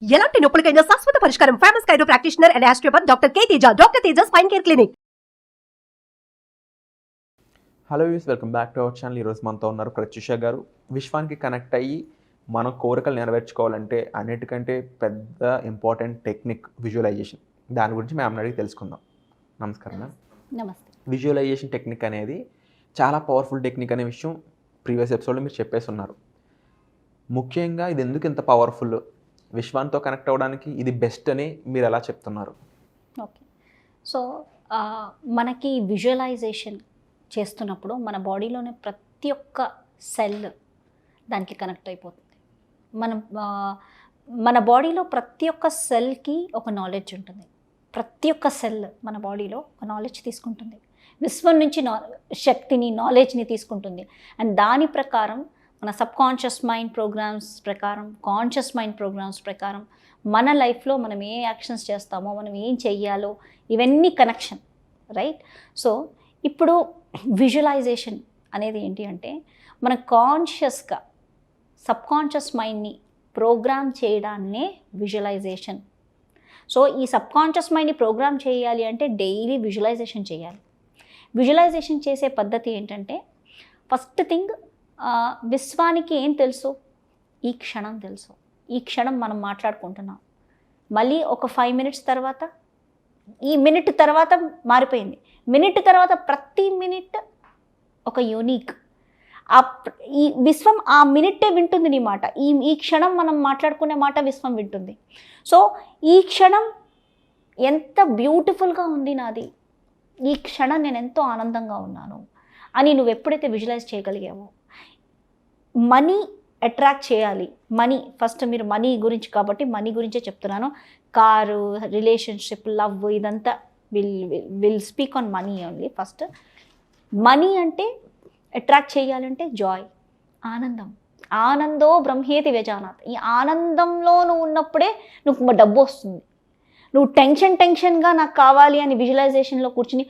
ఎలాంటి నొప్పులకైనా శాశ్వత పరిష్కారం. Famous chiro practitioner and osteopath doctor K Teja. Doctor Teja spine care clinic. Hello views, welcome back to our channel. ఈరోజు మనతో ఉన్నారు ప్రత్యూష గారు. విశ్వానికి కనెక్ట్ అయ్యి మన కోరికలు నెరవేర్చుకోవాలంటే అన్నిటికంటే పెద్ద ఇంపార్టెంట్ టెక్నిక్ విజువలైజేషన్. దాని గురించి మేము అడిగి తెలుసుకుందాం. నమస్కారం మ్యామ్. నమస్తే. విజువలైజేషన్ టెక్నిక్ అనేది చాలా పవర్ఫుల్ టెక్నిక్ అనే విషయం ప్రీవియస్ ఎపిసోడ్లో మీరు చెప్పేసి ఉన్నారు. ముఖ్యంగా ఇది ఎందుకు ఇంత పవర్ఫుల్, విశ్వాంతో కనెక్ట్ అవ్వడానికి ఇది బెస్ట్ అని మీరు ఎలా చెప్తున్నారు? ఓకే, సో మనకి విజువలైజేషన్ చేస్తున్నప్పుడు మన బాడీలోనే ప్రతి ఒక్క సెల్ దానికి కనెక్ట్ అయిపోతుంది. మన బాడీలో ప్రతి ఒక్క సెల్కి ఒక నాలెడ్జ్ ఉంటుంది. ప్రతి ఒక్క సెల్ మన బాడీలో ఒక నాలెడ్జ్ తీసుకుంటుంది. విశ్వం నుంచి శక్తిని, నాలెడ్జ్ని తీసుకుంటుంది. అండ్ దాని ప్రకారం మన సబ్కాన్షియస్ మైండ్ ప్రోగ్రామ్స్ ప్రకారం, కాన్షియస్ మైండ్ ప్రోగ్రామ్స్ ప్రకారం మన లైఫ్లో మనం ఏ యాక్షన్స్ చేస్తామో, మనం ఏం చెయ్యాలో, ఇవన్నీ కనెక్షన్, రైట్? సో ఇప్పుడు విజువలైజేషన్ అనేది ఏంటి అంటే మన కాన్షియస్గా సబ్కాన్షియస్ మైండ్ని ప్రోగ్రామ్ చేయడాన్నే విజువలైజేషన్. సో ఈ సబ్కాన్షియస్ మైండ్ని ప్రోగ్రామ్ చేయాలి అంటే డైలీ విజువలైజేషన్ చేయాలి. విజువలైజేషన్ చేసే పద్ధతి ఏంటంటే, ఫస్ట్ థింగ్, విశ్వానికి ఏం తెలుసు? ఈ క్షణం తెలుసు. ఈ క్షణం మనం మాట్లాడుకుంటున్నాం. మళ్ళీ ఒక 5 minutes తర్వాత, ఈ మినిట్ తర్వాత మారిపోయింది. మినిట్ తర్వాత ప్రతి మినిట్ ఒక యూనిక్. ఈ విశ్వం ఆ మినిట్టే వింటుంది నీ మాట. ఈ క్షణం మనం మాట్లాడుకునే మాట విశ్వం వింటుంది. సో ఈ క్షణం ఎంత బ్యూటిఫుల్గా ఉంది నాది, ఈ క్షణం నేను ఎంతో ఆనందంగా ఉన్నాను అని నువ్వు ఎప్పుడైతే విజువలైజ్ చేయగలిగావో, మనీ అట్రాక్ట్ చేయాలి. మనీ ఫస్ట్, మీరు మనీ గురించి కాబట్టి మనీ గురించే చెప్తున్నాను. కారు, రిలేషన్షిప్, లవ్, ఇదంతా will speak on money only. First money అంటే అట్రాక్ట్ చేయాలంటే జాయ్, ఆనందం. ఆనందో బ్రహ్మేతి వ్యజానాత్. ఈ ఆనందంలో నువ్వు ఉన్నప్పుడే నువ్వు డబ్బు వస్తుంది. నువ్వు టెన్షన్గా నాకు కావాలి అని విజువలైజేషన్లో కూర్చుని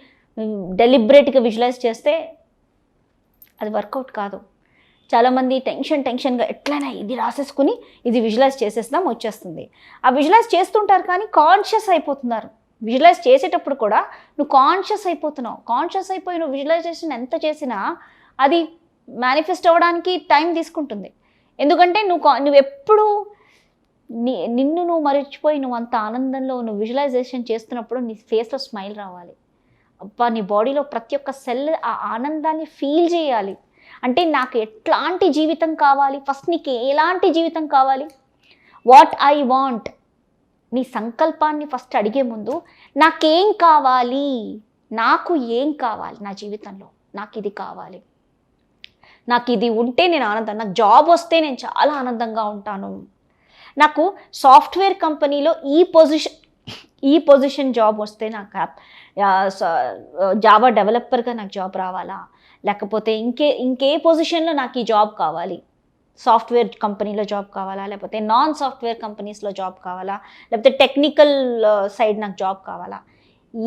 డెలిబరేట్గా విజువలైజ్ చేస్తే అది వర్కౌట్ కాదు. చాలామంది టెన్షన్గా ఎట్లయినా ఇది రాసేసుకుని ఇది విజువలైజ్ చేసేస్తాం, వచ్చేస్తుంది. ఆ విజువలైజ్ చేస్తుంటారు కానీ కాన్షియస్ అయిపోతున్నారు. విజువలైజ్ చేసేటప్పుడు కూడా నువ్వు కాన్షియస్ అయిపోతున్నావు. కాన్షియస్ అయిపోయి నువ్వు విజువలైజేషన్ ఎంత చేసినా అది మేనిఫెస్ట్ అవ్వడానికి టైం తీసుకుంటుంది. ఎందుకంటే నువ్వు ఎప్పుడు నిన్ను నువ్వు మర్చిపోయి నువ్వు అంత ఆనందంలో నువ్వు విజువలైజేషన్ చేస్తున్నప్పుడు నీ ఫేస్లో స్మైల్ రావాలి. అబ్బా, నీ బాడీలో ప్రతి ఒక్క సెల్ ఆ ఆనందాన్ని ఫీల్ చేయాలి. అంటే నాకు ఎట్లాంటి జీవితం కావాలి, ఫస్ట్ నీకు ఎలాంటి జీవితం కావాలి, వాట్ ఐ వాంట్, నీ సంకల్పాన్ని ఫస్ట్ అడిగే ముందు నాకేం కావాలి, నాకు ఏం కావాలి నా జీవితంలో, నాకు ఇది కావాలి, నాకు ఇది ఉంటే నేను ఆనందం, నాకు జాబ్ వస్తే నేను చాలా ఆనందంగా ఉంటాను, నాకు సాఫ్ట్వేర్ కంపెనీలో ఈ పొజిషన్ జాబ్ వస్తే నాకు జావా డెవలపర్గా నాకు జాబ్ రావాలా, లేకపోతే ఇంకే పొజిషన్లో నాకు ఈ జాబ్ కావాలి, సాఫ్ట్వేర్ కంపెనీలో జాబ్ కావాలా, లేకపోతే నాన్ సాఫ్ట్వేర్ కంపెనీస్లో జాబ్ కావాలా, లేకపోతే టెక్నికల్ సైడ్ నాకు జాబ్ కావాలా,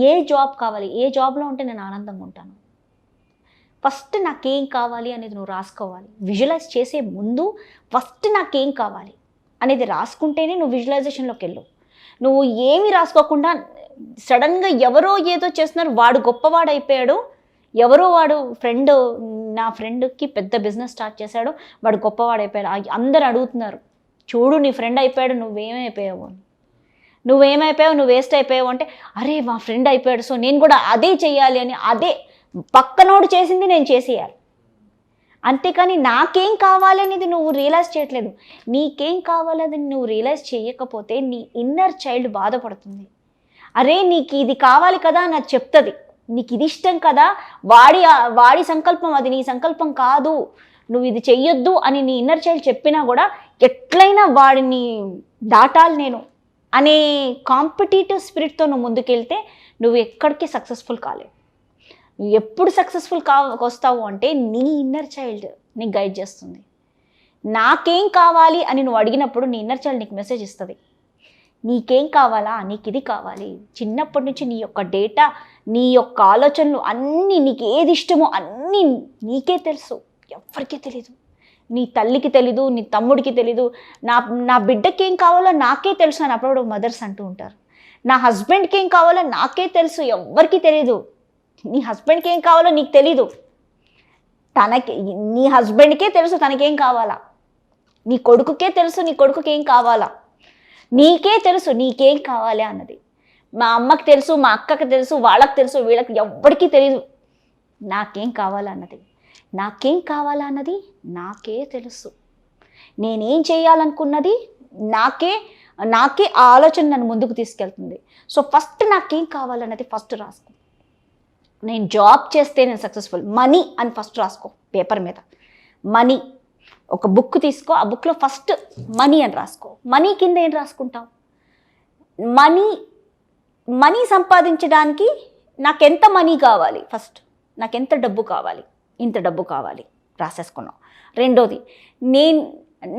ఏ జాబ్ కావాలి, ఏ జాబ్లో ఉంటే నేను ఆనందంగా ఉంటాను. ఫస్ట్ నాకేం కావాలి అనేది నువ్వు రాసుకోవాలి. విజువలైజ్ చేసే ముందు ఫస్ట్ నాకేం కావాలి అనేది రాసుకుంటేనే నువ్వు విజువలైజేషన్లోకి వెళ్ళు. నువ్వు ఏమీ రాసుకోకుండా సడన్గా ఎవరో ఏదో చేస్తున్నారు, వాడు గొప్పవాడు అయిపోయాడు, ఎవరో వాడు నా ఫ్రెండ్కి పెద్ద బిజినెస్ స్టార్ట్ చేశాడు, వాడు గొప్పవాడు అయిపోయాడు, అందరు అడుగుతున్నారు, చూడు నీ ఫ్రెండ్ అయిపోయాడు, నువ్వేమైపోయావు అని. నువ్వేమైపోయావు, నువ్వు వేస్ట్ అయిపోయావు అంటే, అరే మా ఫ్రెండ్ అయిపోయాడు సో నేను కూడా అదే చెయ్యాలి అని, అదే పక్కనోడు చేసింది నేను చేసేయాలి. అంతేకాని నాకేం కావాలనేది నువ్వు రియలైజ్ చేయట్లేదు. నీకేం కావాలని నువ్వు రియలైజ్ చేయకపోతే నీ ఇన్నర్ చైల్డ్ బాధపడుతుంది. అరే నీకు ఇది కావాలి కదా అని అది చెప్తుంది, నీకు ఇది ఇష్టం కదా, వాడి సంకల్పం అది, నీ సంకల్పం కాదు, నువ్వు ఇది చెయ్యొద్దు అని నీ ఇన్నర్ చైల్డ్ చెప్పినా కూడా ఎట్లయినా వాడిని దాటాలి నేను అనే కాంపిటీటివ్ స్పిరిట్తో నువ్వు ముందుకెళ్తే నువ్వు ఎక్కడికి సక్సెస్ఫుల్ కాలేవు. నువ్వు ఎప్పుడు సక్సెస్ఫుల్ వస్తావు అంటే నీ ఇన్నర్ చైల్డ్ నీకు గైడ్ చేస్తుంది. నాకేం కావాలి అని నువ్వు అడిగినప్పుడు నీ ఇన్నర్ చైల్డ్ నీకు మెసేజ్ ఇస్తుంది. నీకేం కావాలా, నీకు ఇది కావాలి. చిన్నప్పటి నుంచి నీ యొక్క డేటా, నీ యొక్క ఆలోచనలు అన్నీ, నీకు ఏది ఇష్టమో అన్నీ నీకే తెలుసు, ఎవరికీ తెలీదు. నీ తల్లికి తెలీదు, నీ తమ్ముడికి తెలీదు, నా బిడ్డకి ఏం కావాలో నాకే తెలుసు అని అప్పుడు మదర్స్ అంటూ ఉంటారు. నా హస్బెండ్కి ఏం కావాలో నాకే తెలుసు, ఎవ్వరికీ తెలీదు. నీ హస్బెండ్కి ఏం కావాలో నీకు తెలీదు, నీ హస్బెండ్కే తెలుసు తనకేం కావాలా, నీ కొడుకుకే తెలుసు నీ కొడుకుకి ఏం కావాలా, నీకే తెలుసు నీకేం కావాలి అన్నది. మా అమ్మకి తెలుసు, మా అక్కకి తెలుసు, వాళ్ళకి తెలుసు, వీళ్ళకి ఎవ్వరికీ తెలియదు నాకేం కావాలన్నది. నాకేం కావాలన్నది నాకే తెలుసు. నేనేం చేయాలనుకున్నది నాకే ఆ ఆలోచన నన్ను ముందుకు తీసుకెళ్తుంది. సో ఫస్ట్ నాకేం కావాలన్నది ఫస్ట్ రాసుకో. నేను జాబ్ చేస్తే నేను సక్సెస్ఫుల్, మనీ అని ఫస్ట్ రాసుకో పేపర్ మీద. మనీ, ఒక బుక్ తీసుకో, ఆ బుక్లో ఫస్ట్ మనీ అని రాసుకో. మనీ కింద ఏం రాసుకుంటావు? మనీ సంపాదించడానికి నాకెంత మనీ కావాలి, ఫస్ట్ నాకెంత డబ్బు కావాలి, ఇంత డబ్బు కావాలి రాసేసుకున్నాం. రెండోది,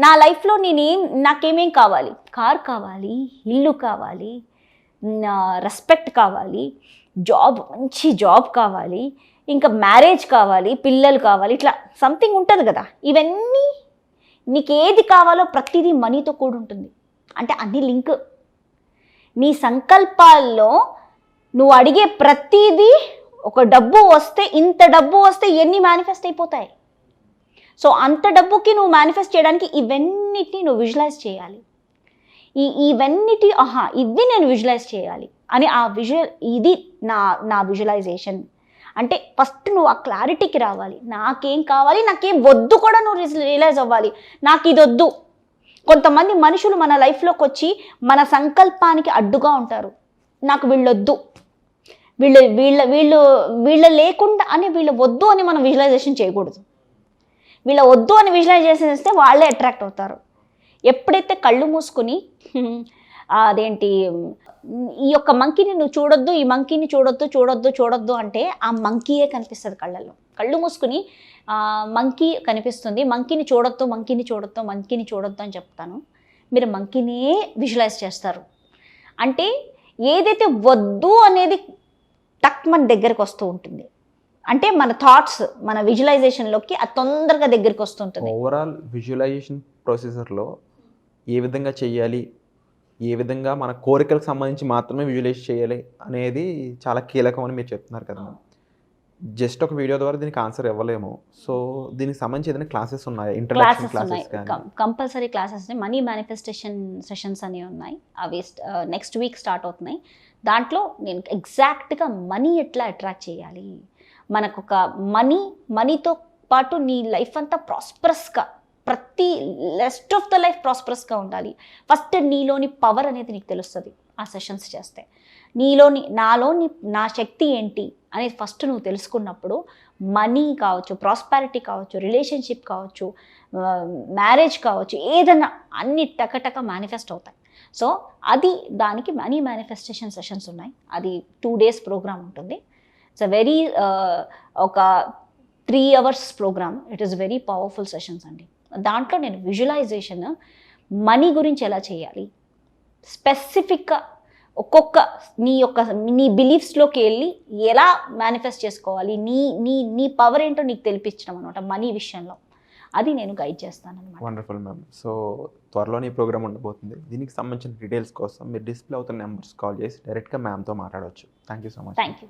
నా లైఫ్లో నాకేమేం కావాలి? కార్ కావాలి, ఇల్లు కావాలి, రెస్పెక్ట్ కావాలి, మంచి జాబ్ కావాలి, ఇంకా మ్యారేజ్ కావాలి, పిల్లలు కావాలి, ఇట్లా సంథింగ్ ఉంటుంది కదా. ఇవన్నీ నీకు ఏది కావాలో ప్రతిదీ మనీతో కూడి ఉంటుంది. అంటే అన్ని లింక్. నీ సంకల్పాల్లో నువ్వు అడిగే ప్రతిదీ, ఒక డబ్బు వస్తే, ఇంత డబ్బు వస్తే ఎన్ని మేనిఫెస్ట్ అయిపోతాయి. సో అంత డబ్బుకి నువ్వు మేనిఫెస్ట్ చేయడానికి ఇవన్నిటిని నువ్వు విజువలైజ్ చేయాలి. ఇవి నేను విజువలైజ్ చేయాలి అని ఇది నా విజువలైజేషన్. అంటే ఫస్ట్ నువ్వు ఆ క్లారిటీకి రావాలి. నాకేం కావాలి, నాకేం వద్దు కూడా నువ్వు రియలైజ్ అవ్వాలి. నాకు ఇది వద్దు. కొంతమంది మనుషులు మన లైఫ్లోకి వచ్చి మన సంకల్పానికి అడ్డుగా ఉంటారు. నాకు వీళ్ళొద్దు, వీళ్ళ లేకుండా అని, వీళ్ళ వద్దు అని మనం విజువలైజేషన్ చేయకూడదు. వీళ్ళ వద్దు అని విజువలైజేషన్ చేస్తే వాళ్ళే అట్రాక్ట్ అవుతారు. ఎప్పుడైతే కళ్ళు మూసుకుని అదేంటి, ఈ యొక్క మంకీని నువ్వు చూడొద్దు, ఈ మంకీని చూడొద్దు అంటే ఆ మంకీయే కనిపిస్తుంది కళ్ళల్లో. కళ్ళు మూసుకుని మంకీ కనిపిస్తుంది, మంకీని చూడొద్దు అని చెప్తాను. మీరు మంకీనే విజువలైజ్ చేస్తారు. అంటే ఏదైతే వద్దు అనేది టక్ మన దగ్గరకు వస్తూ ఉంటుంది. అంటే మన థాట్స్, మన విజువలైజేషన్లోకి అది తొందరగా దగ్గరికి వస్తుంటుంది. ఓవరాల్ విజువలైజేషన్ ప్రొసీజర్లో ఏ విధంగా చేయాలి, ఏ విధంగా మన కోరికలకు సంబంధించి మాత్రమే విజువలైజ్ చేయాలి అనేది చాలా కీలకం అని మీరు చెప్తున్నారు కదా. జస్ట్ ఒక వీడియో ద్వారా దీనికి ఆన్సర్ ఇవ్వలేము. సో దీనికి సంబంధించి ఏదైనా క్లాసెస్ ఉన్నాయా? ఇంటర్నెట్ క్లాసెస్ కానీ compulsory classes, money manifestation sessions అనేవి ఉన్నాయి. అవి నెక్స్ట్ వీక్ స్టార్ట్ అవుతున్నాయి. దాంట్లో నేను ఎగ్జాక్ట్గా మనీ ఎట్లా అట్రాక్ట్ చేయాలి, మనకు ఒక మనీతో పాటు నీ లైఫ్ అంతా ప్రాస్పరస్గా, ప్రతి రెస్ట్ ఆఫ్ ద లైఫ్ ప్రాస్పరస్గా ఉండాలి. ఫస్ట్ నీలోని పవర్ అనేది నీకు తెలుస్తుంది ఆ సెషన్స్ చేస్తే. నాలోని నా శక్తి ఏంటి అనేది ఫస్ట్ నువ్వు తెలుసుకున్నప్పుడు మనీ కావచ్చు, ప్రాస్పారిటీ కావచ్చు, రిలేషన్షిప్ కావచ్చు, మ్యారేజ్ కావచ్చు, ఏదన్నా అన్ని టకటక మేనిఫెస్ట్ అవుతాయి. సో దానికి మనీ మేనిఫెస్టేషన్ సెషన్స్ ఉన్నాయి. అది 2 days ప్రోగ్రామ్ ఉంటుంది. ఇట్స్ అ వెరీ ఒక 3 hours program. It is very powerful sessions అండి. దాంట్లో నేను విజువలైజేషన్, మనీ గురించి ఎలా చేయాలి, స్పెసిఫిక్గా ఒక్కొక్క నీ బిలీఫ్స్లోకి వెళ్ళి ఎలా మేనిఫెస్ట్ చేసుకోవాలి, నీ పవర్ ఏంటో నీకు తెలిపించడం అనమాట మనీ విషయంలో. అది నేను గైడ్ చేస్తాను అనమాట. Wonderful ma'am. సో త్వరలోనే ఈ ప్రోగ్రామ్ ఉండబోతుంది. దీనికి సంబంధించిన డీటెయిల్స్ కోసం మీరు డిస్ప్లే అవుతున్న నెంబర్స్ కాల్ చేసి డైరెక్ట్గా మ్యామ్తో మాట్లాడవచ్చు. Thank you so much. Thank you.